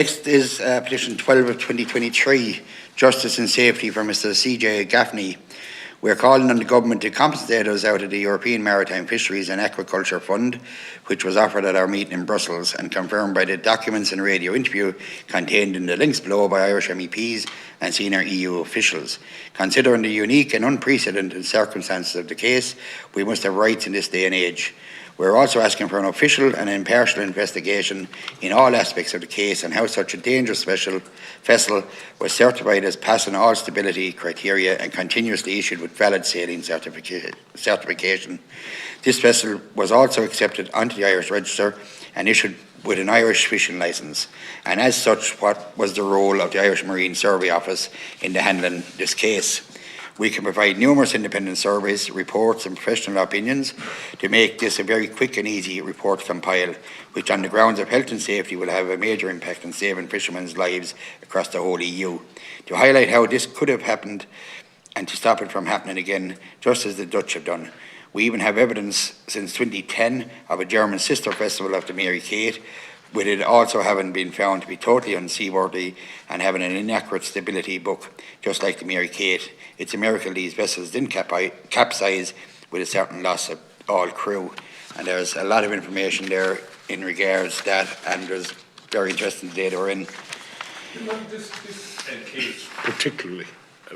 Next is Petition 12 of 2023, Justice and Safety for Mr. C.J. Gaffney. We are calling on the government to compensate us out of the European Maritime Fisheries and Aquaculture Fund, which was offered at our meeting in Brussels and confirmed by the documents and radio interview contained in the links below by Irish MEPs and senior EU officials. Considering the unique and unprecedented circumstances of the case, we must have rights in this day and age. We are also asking for an official and impartial investigation in all aspects of the case and how such a dangerous vessel was certified as passing all stability criteria and continuously issued with valid sailing certification. This vessel was also accepted onto the Irish Register and issued with an Irish fishing licence, and as such, what was the role of the Irish Marine Survey Office in the handling this case? We can provide numerous independent surveys, reports and professional opinions to make this a very quick and easy report to compile, which on the grounds of health and safety will have a major impact on saving fishermen's lives across the whole EU. To highlight how this could have happened and to stop it from happening again, just as the Dutch have done. We even have evidence since 2010 of a German sister festival of the Mary Kate, with it also having been found to be totally unseaworthy and having an inaccurate stability book, just like the Mary Kate. It's a miracle these vessels didn't capsize with a certain loss of all crew. And there's a lot of information there in regards to that, and there's very interesting data we're in. This case particularly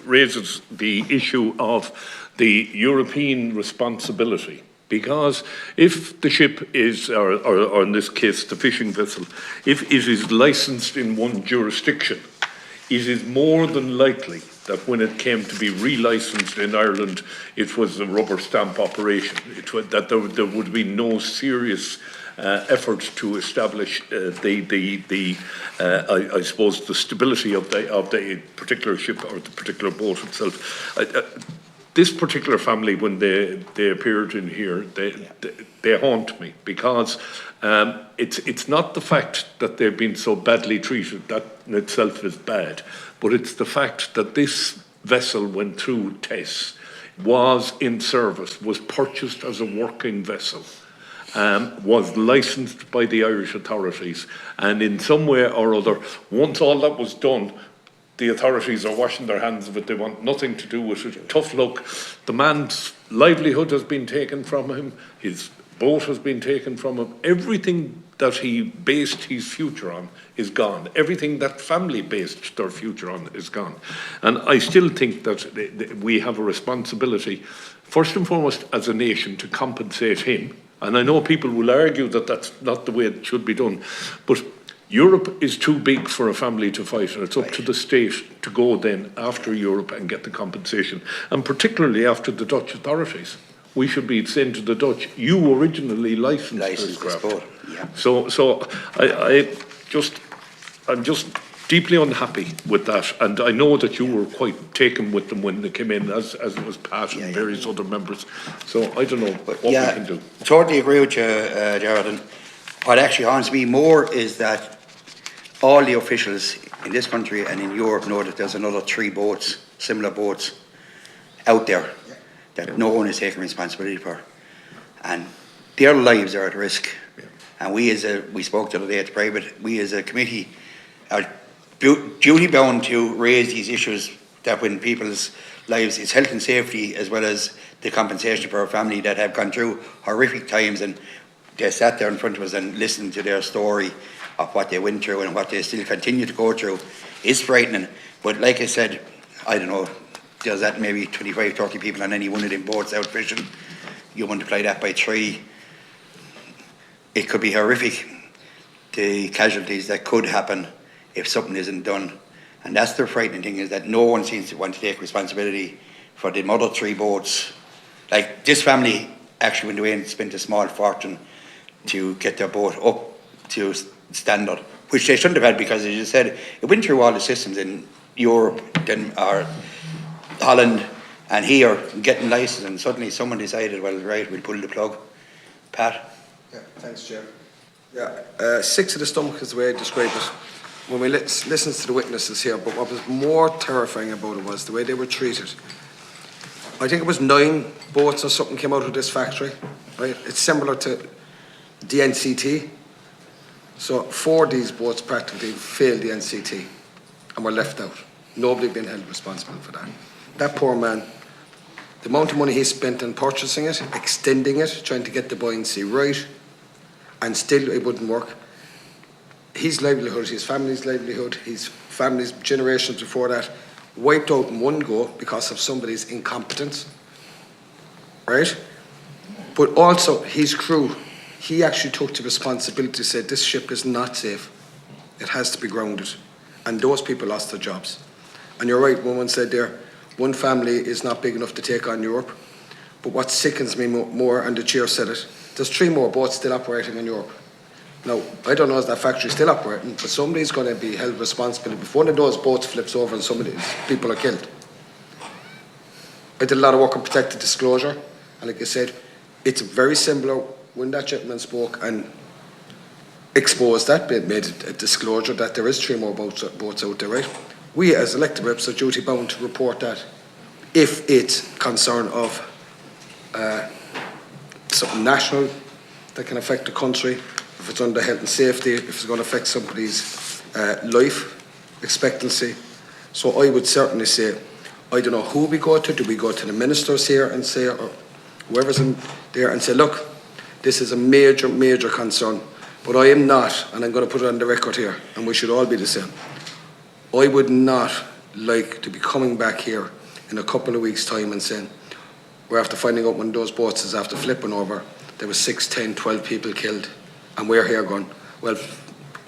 raises the issue of the European responsibility. Because if the ship is, or in this case, the fishing vessel, if it is licensed in one jurisdiction, it is more than likely that when it came to be relicensed in Ireland, it was a rubber stamp operation. That there would be no serious effort to establish I suppose, the stability of the particular ship or the particular boat itself. This particular family, when they appeared in here, they haunt me, because it's not the fact that they've been so badly treated, that in itself is bad, but it's the fact that this vessel went through tests, was in service, was purchased as a working vessel, was licensed by the Irish authorities, and in some way or other, once all that was done, the authorities are washing their hands of it. They want nothing to do with it. Tough luck. The man's livelihood has been taken from him. His boat has been taken from him. Everything that he based his future on is gone. Everything that family based their future on is gone. And I still think that we have a responsibility, first and foremost as a nation, to compensate him. And I know people will argue that that's not the way it should be done. But Europe is too big for a family to fight, and it's up to the state to go then after Europe and get the compensation, and particularly after the Dutch authorities. We should be saying to the Dutch, you originally licensed this craft. Yeah. So I'm just deeply unhappy with that, and I know that you were quite taken with them when they came in, as it was Pat and various other members. So I don't know what we can do. Totally agree with you, Gerard. And what actually haunts me more is that all the officials in this country and in Europe know that there's another 3 boats, similar boats, out there that no one is taking responsibility for. And their lives are at risk. And we spoke the other day at the private, we as a committee are duty bound to raise these issues, that when people's lives, it's health and safety as well as the compensation for our family that have gone through horrific times, and they sat there in front of us and listened to their story of what they went through and what they still continue to go through is frightening. But like I said, I don't know, there's that maybe 25, 30 people on any one of them boats out fishing. You multiply that by 3, it could be horrific, the casualties that could happen if something isn't done. And that's the frightening thing, is that no one seems to want to take responsibility for the other 3 boats. Like this family actually went away and spent a small fortune to get their boat up to standard, which they shouldn't have had, because as you said, it went through all the systems in Europe, or Holland, and here, getting licensed, and suddenly someone decided, well, right, we'll pull the plug. Pat? Yeah, thanks, Chair. Yeah, sick to the stomach is the way I describe it when we listen to the witnesses here, but what was more terrifying about it was the way they were treated. I think it was 9 boats or something came out of this factory, right? It's similar to the NCT. So 4 of these boats practically failed the NCT and were left out. Nobody been held responsible for that. That poor man, the amount of money he spent on purchasing it, extending it, trying to get the buoyancy right, and still it wouldn't work. His livelihood, his family's livelihood, his family's generations before that, wiped out in one go because of somebody's incompetence, right? But also his crew, he actually took the responsibility to say this ship is not safe. It has to be grounded. And those people lost their jobs. And you're right, one said there, one family is not big enough to take on Europe. But what sickens me more, and the chair said it, there's 3 more boats still operating in Europe. Now, I don't know if that factory is still operating, but somebody's going to be held responsible if one of those boats flips over and some of these people are killed. I did a lot of work on protected disclosure, and like I said, it's very similar when that gentleman spoke and exposed that, made a disclosure that there is 3 more boats out there, right? We as elected reps are duty bound to report that if it's concern of something national that can affect the country, if it's under health and safety, if it's going to affect somebody's life expectancy. So I would certainly say, I don't know who we go to. Do we go to the ministers here and say, or whoever's in there and say, look, this is a major, major concern, but I am not, and I'm going to put it on the record here, and we should all be the same. I would not like to be coming back here in a couple of weeks' time and saying, we're after finding out when those boats is after flipping over, there was 6, 10, 12 people killed, and we're here going, well,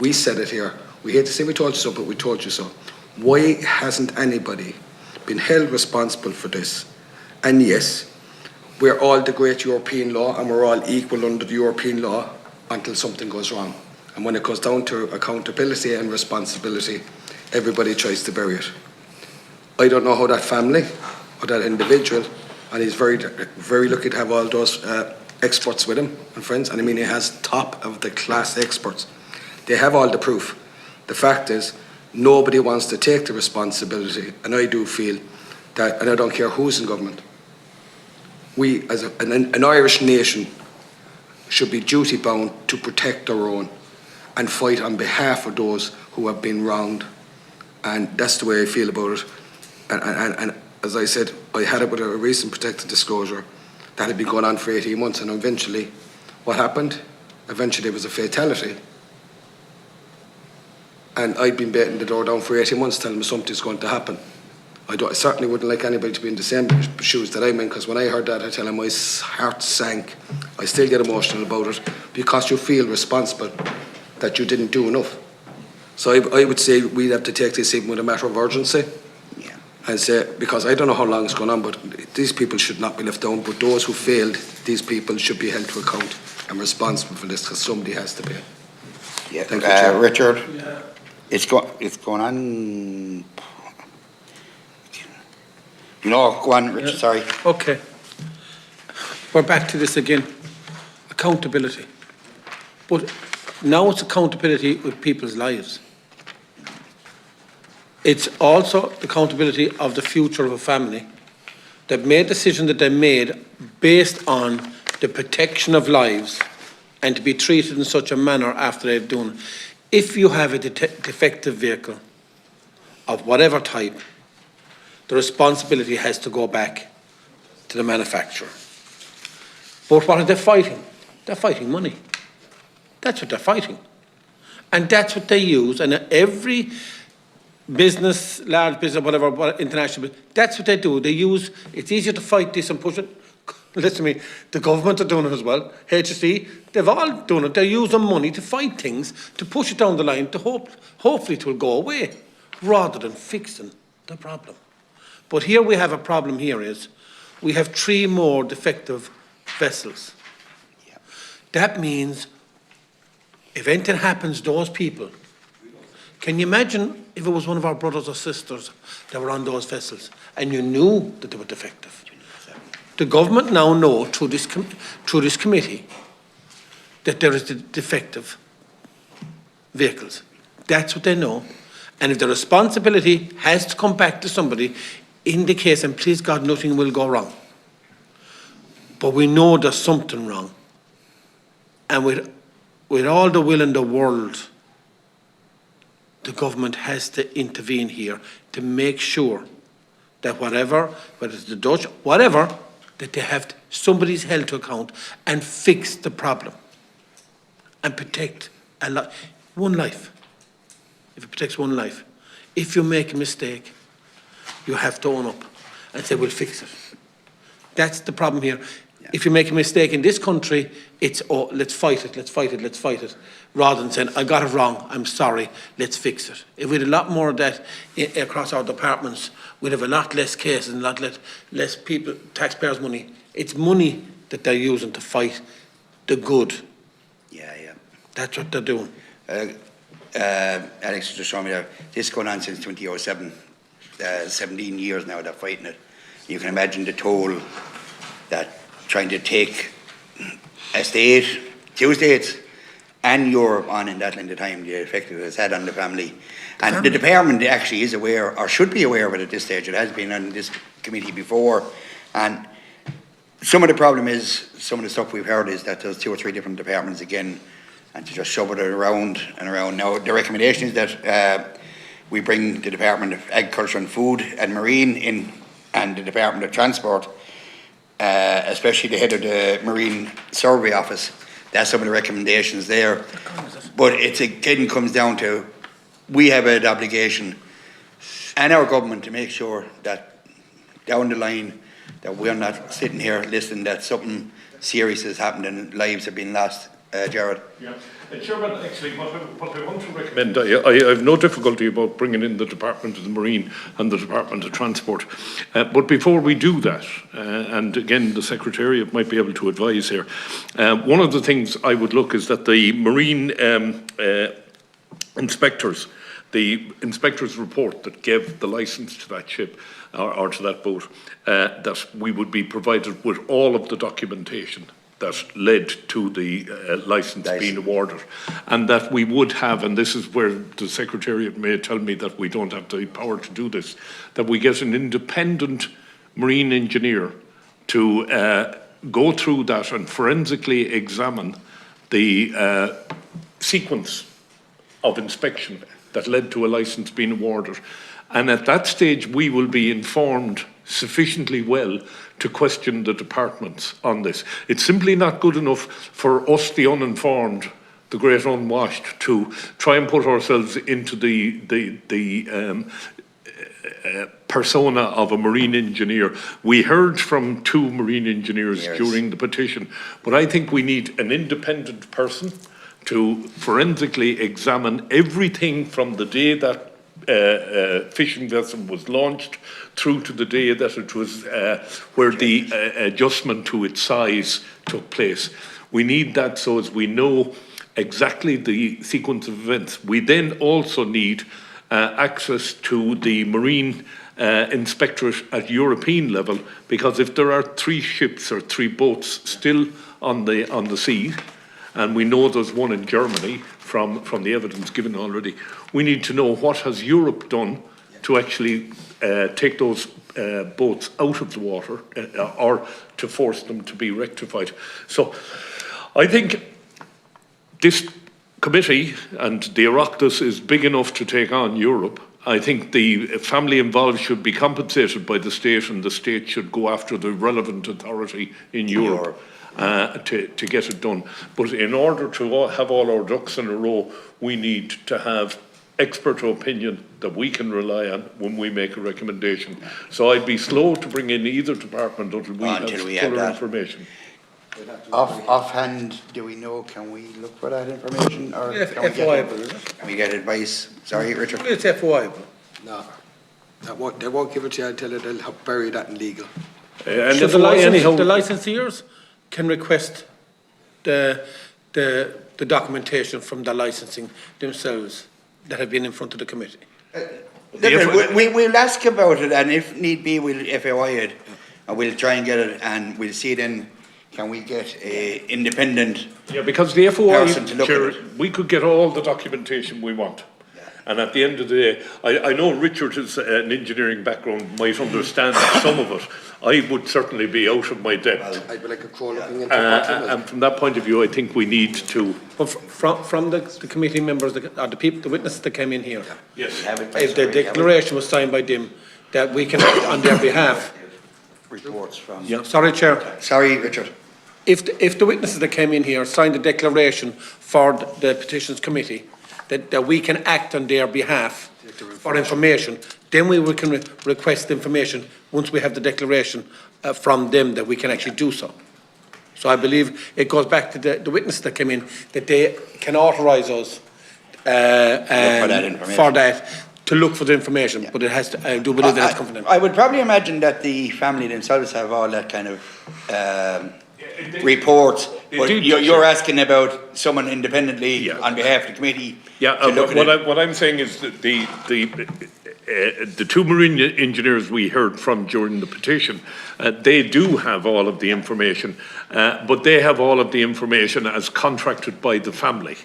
we said it here. We hate to say we told you so, but we told you so. Why hasn't anybody been held responsible for this? And yes, we're all the great European law, and we're all equal under the European law until something goes wrong. And when it goes down to accountability and responsibility, everybody tries to bury it. I don't know how that family or that individual, and he's very, very lucky to have all those experts with him and friends, and I mean he has top of the class experts. They have all the proof. The fact is, nobody wants to take the responsibility, and I do feel that, and I don't care who's in government, we as an Irish nation should be duty bound to protect our own and fight on behalf of those who have been wronged. And that's the way I feel about it. And as I said, I had it with a recent protected disclosure that had been going on for 18 months, and eventually, what happened? Eventually there was a fatality. And I'd been batting the door down for 18 months telling me something's going to happen. I certainly wouldn't like anybody to be in the same shoes that I'm in, because when I heard that, I tell him my heart sank. I still get emotional about it, because you feel responsible that you didn't do enough. So I would say we'd have to take this even with a matter of urgency. Yeah. And say, because I don't know how long it's going on, but these people should not be left down, but those who failed, these people should be held to account and responsible for this, because somebody has to pay. Yeah. Thank you, Chair. Richard, Yeah. it's going on. No, go on, Richard, sorry. Okay. We're back to this again. Accountability. But now it's accountability with people's lives. It's also the accountability of the future of a family that made a decision that they made based on the protection of lives and to be treated in such a manner after they've done it. If you have a defective vehicle of whatever type, the responsibility has to go back to the manufacturer. But what are they fighting? They're fighting money. That's what they're fighting. And that's what they use. And every business, large business, whatever, international, that's what they do. They use, it's easier to fight this and push it. Listen to me, the government are doing it as well. HSE, they've all done it. They're using money to fight things, to push it down the line, to hopefully it will go away, rather than fixing the problem. But here we have a problem here is, we have 3 more defective vessels. Yeah. That means if anything happens, those people, can you imagine if it was one of our brothers or sisters that were on those vessels and you knew that they were defective? The government now know through this committee that there is defective vehicles. That's what they know. And if the responsibility has to come back to somebody, in the case, and please God, nothing will go wrong. But we know there's something wrong. And with with all the will in the world, the government has to intervene here to make sure that whatever, whether it's the Dutch, whatever, that they have somebody's held to account and fix the problem and protect one life. If it protects one life. If you make a mistake, you have to own up and say, we'll fix it. That's the problem here. Yeah. If you make a mistake in this country, it's, oh, let's fight it, let's fight it, let's fight it, rather than saying, I got it wrong, I'm sorry, let's fix it. If we had a lot more of that across our departments, we'd have a lot less cases and a lot less people, taxpayers' money. It's money that they're using to fight the good. Yeah. That's what they're doing. Alex just showed me that this is going on since 2007, 17 years now they're fighting it. You can imagine the toll that trying to take a state, two states, and Europe on in that length of time, the effect it has had on the family. And the department actually is aware, or should be aware of it at this stage. It has been on this committee before. And some of the problem is, some of the stuff we've heard is that there's 2 or 3 different departments again, and to just shove it around and around. Now, the recommendation is that we bring the Department of Agriculture and Food and Marine in, and the Department of Transport, especially the head of the Marine Survey Office. That's some of the recommendations there. But it again comes down to, we have an obligation, and our government, to make sure that down the line, that we're not sitting here listening that something serious has happened and lives have been lost. Gerard. Yeah. Chairman, actually, what I want to recommend, I have no difficulty about bringing in the Department of the Marine and the Department of Transport. But before we do that, and again, the Secretariat might be able to advise here, one of the things I would look is that the Marine inspectors, the inspector's report that gave the licence to that ship or to that boat, that we would be provided with all of the documentation that led to the licence being awarded, and that we would have, and this is where the Secretariat may tell me that we don't have the power to do this, that we get an independent marine engineer to go through that and forensically examine the sequence of inspection that led to a licence being awarded. And at that stage, we will be informed sufficiently well to question the departments on this. It's simply not good enough for us, the uninformed, the great unwashed, to try and put ourselves into the persona of a marine engineer. We heard from 2 marine engineers during the petition, but I think we need an independent person to forensically examine everything from the day that fishing vessel was launched through to the day that it was where the adjustment to its size took place. We need that so as we know exactly the sequence of events. We then also need access to the Marine Inspectorate at European level, because if there are 3 ships or 3 boats still on the sea, and we know there's one in Germany from the evidence given already, we need to know what has Europe done to actually take those boats out of the water or to force them to be rectified. So I think this committee and the Oireachtas is big enough to take on Europe. I think the family involved should be compensated by the state, and the state should go after the relevant authority in Europe. To get it done. But in order to have all our ducks in a row, we need to have expert opinion that we can rely on when we make a recommendation. So I'd be slow to bring in either department until we have fuller information. Offhand, do we know, can we look for that information, or can we get advice? Sorry, Richard? It's FOI. No, they won't give it to you until they'll bury that in legal. And so the licenseers can request the documentation from the licensing themselves that have been in front of the committee. We'll ask about it, and if need be, we'll FOI it, and we'll try and get it, and we'll see then, can we get a independent because the FOI, person to look at it? we could get all the documentation we want. And at the end of the day, I know Richard has an engineering background, might understand some of it. I would certainly be out of my depth. I'd be like a crow looking into a And from that point of view, I think we need to. But from the committee members, the people, the witnesses that came in here, Yes. if the declaration was signed by them, that we can act on their behalf. Reports from. Yeah. Sorry, Chair. Sorry, Richard. If the witnesses that came in here signed a declaration for the Petitions Committee, that we can act on their behalf for information, then we can request information once we have the declaration from them that we can actually do so. So I believe it goes back to the witnesses that came in, that they can authorise us for that, to look for the information, but it has to, I do believe that it's come from them. I would probably imagine that the family themselves have all that kind of reports, but you're asking about someone independently on behalf of the committee. Yeah, what I'm saying is that the two marine engineers we heard from during the petition, they do have all of the information, but they have all of the information as contracted by the family.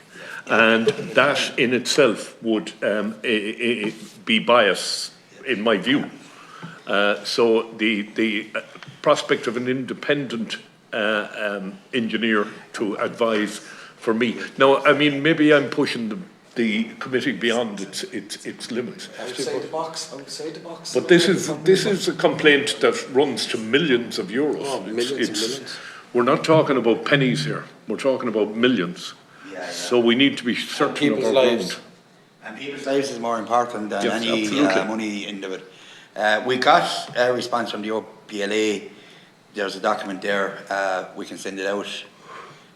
And that in itself would be bias, in my view. So the prospect of an independent engineer to advise for me. Now, I mean, maybe I'm pushing the committee beyond its limits. Outside the box, outside the box. But this is a complaint that runs to millions of euros. Oh, millions and millions. We're not talking about pennies here. We're talking about millions. So we need to be certain of our ground. And people's lives is more important than Yes, any absolutely. money into it. We got a response from the OPLA. There's a document there. We can send it out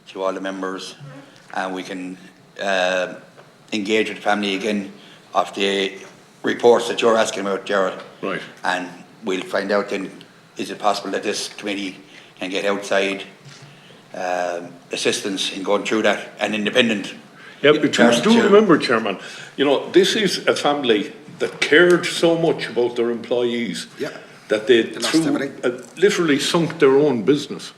to all the members, and we can engage with the family again of the reports that you're asking about, Gerard. Right. And we'll find out then, is it possible that this committee can get outside assistance in going through that, an independent. Yeah, but do remember, Chairman, you know, this is a family that cared so much about their employees that they literally sunk their own business.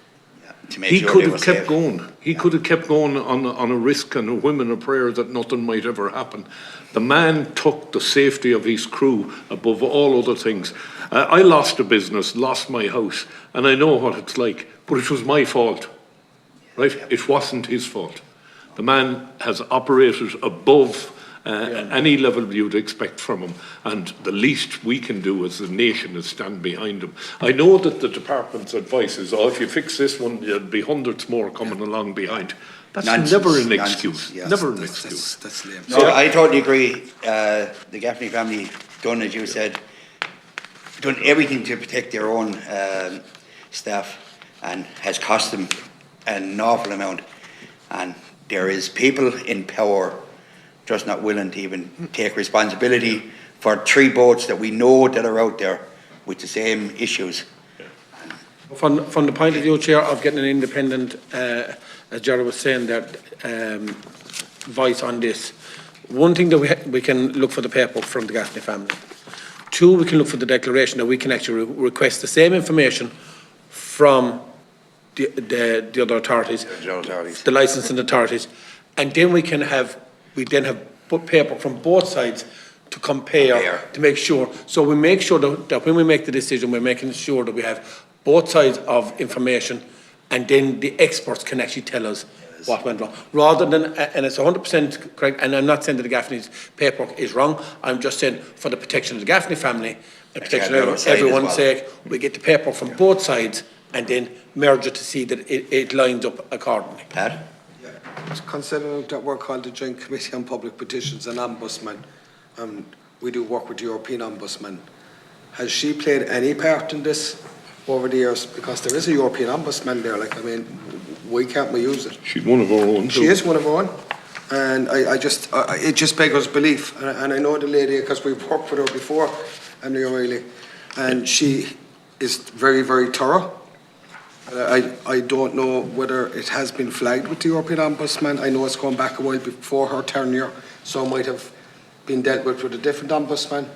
To make He sure could they have were kept safe. going. He could have kept going on a risk and a whim and a prayer that nothing might ever happen. The man took the safety of his crew above all other things. I lost a business, lost my house, and I know what it's like, but it was my fault. Right? It wasn't his fault. The man has operated above any level you'd expect from him, and the least we can do as a nation is stand behind him. I know that the department's advice is, oh, if you fix this one, there'll be hundreds more coming along behind. That's never an excuse. Yes. Never an excuse. That's lame. No, I totally agree. The Gaffney family done, as you said, done everything to protect their own staff, and has cost them an awful amount. And there is people in power just not willing to even take responsibility for 3 boats that we know that are out there with the same issues. From the point of view, Chair, of getting an independent, as Gerard was saying, that voice on this, one thing that we can look for the paperwork from the Gaffney family. 2, we can look for the declaration that we can actually request the same information from the other authorities, the licensing authorities, and then we have paperwork from both sides to compare, to make sure. So we make sure that when we make the decision, we're making sure that we have both sides of information, and then the experts can actually tell us what went wrong. Rather than, and it's 100% correct, and I'm not saying that the Gaffney's paperwork is wrong, I'm just saying for the protection of the Gaffney family, and protection of everyone's sake, we get the paperwork from both sides and then merge it to see that it lines up accordingly. Pat? Considering that we're called the Joint Committee on Public Petitions and Ombudsman, we do work with the European Ombudsman. Has she played any part in this over the years? Because there is a European Ombudsman there, like, I mean, why can't we use it? She's one of our own. She is one of our own. And it just beggars belief. And I know the lady, because we've worked with her before, Emily O'Reilly, and she is very, very thorough. I don't know whether it has been flagged with the European Ombudsman. I know it's gone back a while before her tenure, so it might have been dealt with a different Ombudsman.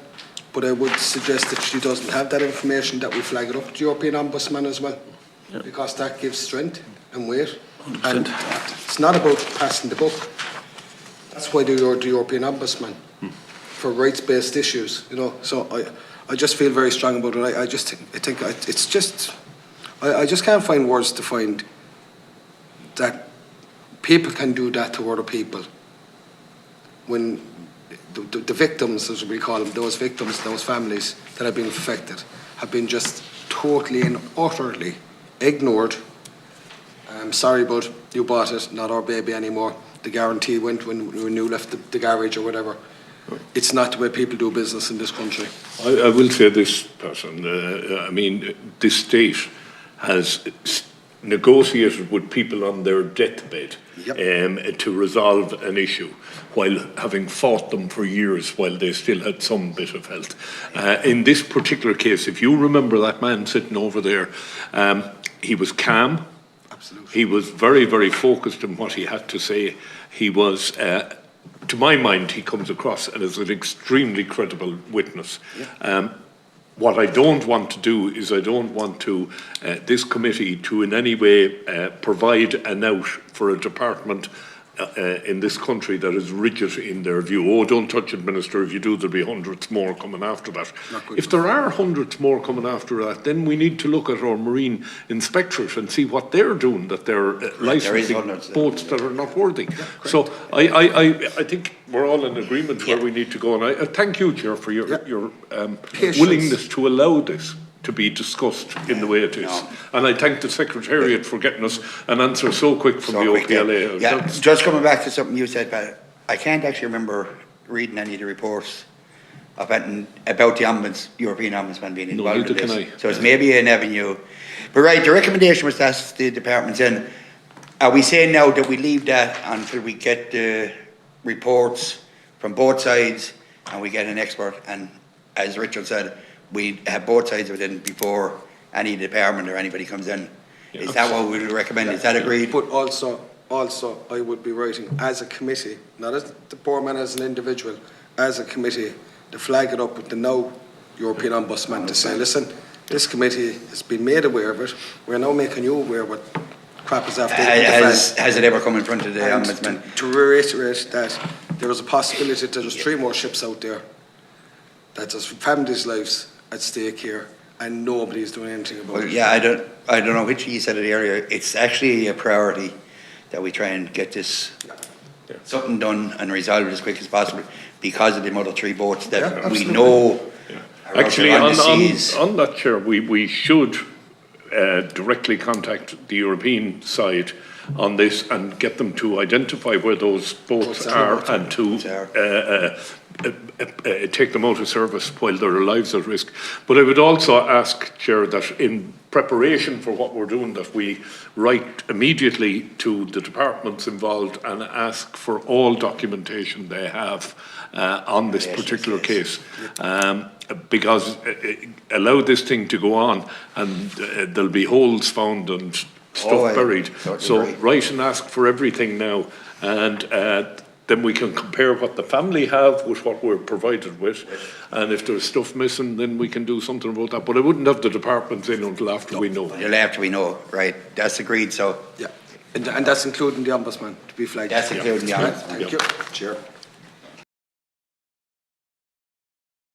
But I would suggest that she doesn't have that information, that we flag it up to the European Ombudsman as well, because that gives strength and weight. 100%. And it's not about passing the book. That's why the European Ombudsman. for rights-based issues, you know. So I just feel very strong about it. I just think it's just, I just can't find words to find that people can do that to other people when the victims, as we call them, those victims, those families that have been affected, have been just totally and utterly ignored. I'm sorry, but you bought it, not our baby anymore. The guarantee went when you left the garage or whatever. It's not the way people do business in this country. I will say this, person. I mean, this state has negotiated with people on their deathbed to resolve an issue, while having fought them for years while they still had some bit of health. In this particular case, if you remember that man sitting over there, he was calm. Absolutely. He was very, very focused on what he had to say. He was, to my mind, he comes across as an extremely credible witness. What I don't want to do is I don't want to, this committee to in any way provide an out for a department in this country that is rigid in their view. Oh, don't touch it, Minister. If you do, there'll be hundreds more coming after that. If there are hundreds more coming after that, then we need to look at our marine inspectorate and see what they're doing, that they're licensing boats that are not worthy. So I think we're all in agreement where we need to go. And I thank you, Chair, for your willingness to allow this to be discussed in the way it is. And I thank the Secretariat for getting us an answer so quick from the OPLA. Yeah, just coming back to something you said, Pat, I can't actually remember reading any of the reports about the European Ombudsman being involved in this. So it's maybe an avenue. But right, the recommendation was to ask the departments in, are we saying now that we leave that until we get the reports from both sides and we get an expert? And as Richard said, we have both sides of it before any department or anybody comes in. Is that what we would recommend? Is that agreed? But also, I would be writing as a committee, not as the poor man as an individual, as a committee, to flag it up with the now European Ombudsman to say, listen, this committee has been made aware of it. We're now making you aware what crap is after Has it ever come in front of the Ombudsman? To reiterate that there is a possibility that there's 3 more ships out there, that there's families' lives at stake here, and nobody's doing anything about it. Yeah, I don't know which you said it earlier. It's actually a priority that we try and get this something done and resolved as quick as possible because of the other 3 boats that we know are actually on the seas. On that, Chair, we should directly contact the European side on this and get them to identify where those boats are and to take them out of service while their lives are at risk. But I would also ask, Chair, that in preparation for what we're doing, that we write immediately to the departments involved and ask for all documentation they have on this particular case. Because allow this thing to go on and there'll be holes found and stuff buried. So write and ask for everything now, and then we can compare what the family have with what we're provided with, and if there's stuff missing, then we can do something about that. But I wouldn't have the departments in until after we know. Until after we know, right? That's agreed. So and that's including the Ombudsman to be flagged. That's including the Ombudsman. Thank you, Chair.